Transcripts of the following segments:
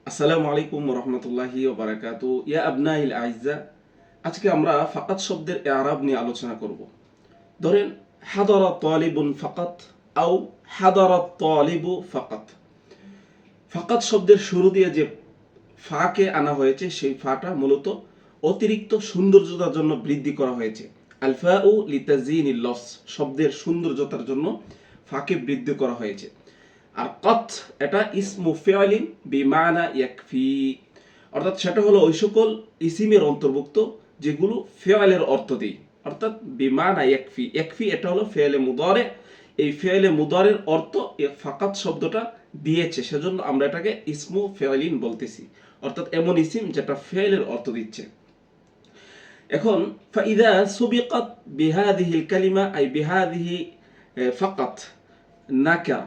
আসসালামু আলাইকুম রহমতুল্লাহি ওয়া বারাকাতু। ইয়া আবনাইল আইজ্জা, আজকে আমরা ফাকাত শব্দের ইআরাব নিয়ে আলোচনা করব। ধরেন হাদারা তালিবুন ফাকাত আও হাদারা তালিবু ফাকাত। ফাকাত শব্দের শুরু দিয়ে যে ফাকে আনা হয়েছে সেই ফাটা মূলত অতিরিক্ত সৌন্দর্যতার জন্য বৃদ্ধি করা হয়েছে। আলফাউ লিতাজিনিল লফজ, শব্দের সৌন্দর্যতার জন্য ফাকে বৃদ্ধি করা হয়েছে। আর কত এটা ইসমু ফিআলিন বিমানা ইয়াকফি, অর্থাৎ সেটা হলো ওই সকল ইসিমের অন্তর্ভুক্ত যেগুলো ফিআলের অর্থ দেয়, অর্থাৎ বিমানা ইয়াকফি। ইয়াকফি এটা হলো ফিআলে মুদারে, এই ফিআলে মুদারের অর্থ ফাকাত শব্দটা দিয়েছে, সেজন্য আমরা এটাকে ইসমু ফিআলিন বলতেছি, অর্থাৎ এমন ইসিম যেটা ফিআলের অর্থ দিচ্ছে। এখন ফাইদা সুবিকাত বিহাদিহিল কালিমা আই বিহাদিহি ফাকাত নাকিরা,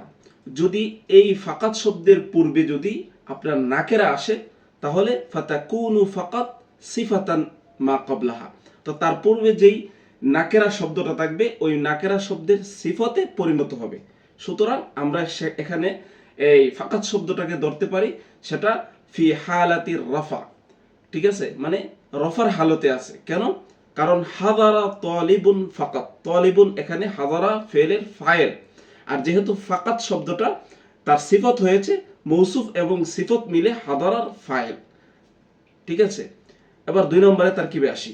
যদি এই ফাকাত শব্দের পূর্বে যদি আপনার নাকেরা আসে তাহলে ফাতাকুনু ফাকাত সিফাতান মা ক্বাবলাহা, তো তার পূর্বে যেই নাকেরা শব্দটা থাকবে ওই নাকেরা শব্দের সিফতে পরিণত হবে। সুতরাং আমরা এখানে এই ফাকাত শব্দটাকে ধরতে পারি সেটা ফি হালাতির রফা, ঠিক আছে, মানে রফার হালতে আছে। কেন? কারণ হাদারা তালিবুন ফাকাত, তালিবুন এখানে হাদারা ফেলের ফাইল, আর যেহেতু ফাকাত শব্দটা তার সিফত হয়েছে মৌসুফ এবং সিফত মিলে হাদারার ফাইল, ঠিক আছে। এবার 2 নম্বরে তারকিবে আসি,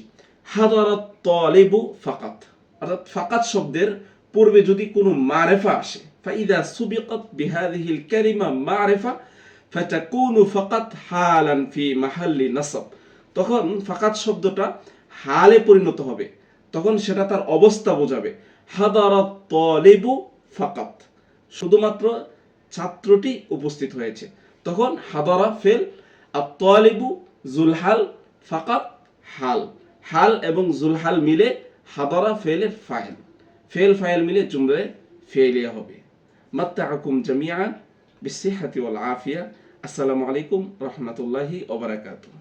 হাদারাত তালিবু ফাকাত, অর্থাৎ ফাকাত শব্দের পূর্বে যদি কোনো মারিফা আসে, ফাইদা সুবিকাত বিহাদিহিল কালিমা মারিফা ফাতাকুনু ফাকাত হালান ফি মাহাল্লি নাসব, তখন ফাকাত শব্দটা হালে পরিণত হবে, তখন সেটা তার অবস্থা বোঝাবে। হাদারাত তালিবু ফাকাত, শুধুমাত্র ছাত্রটি উপস্থিত হয়েছে, তখন হাদারা ফেল, আর তালিবু জুলহাল, ফাকাত হাল, হাল এবং জুলহাল মিলে হাদারা ফেলের ফাইল, ফেল ফাইল মিলে জুমলায় ফেলিয়া হবে। মাত্তাআকুম জামিআন বিসসিহহাতি ওয়াল আফিয়া। আসসালামু আলাইকুম রহমতুল্লাহি ওয়া বারাকাতুহু।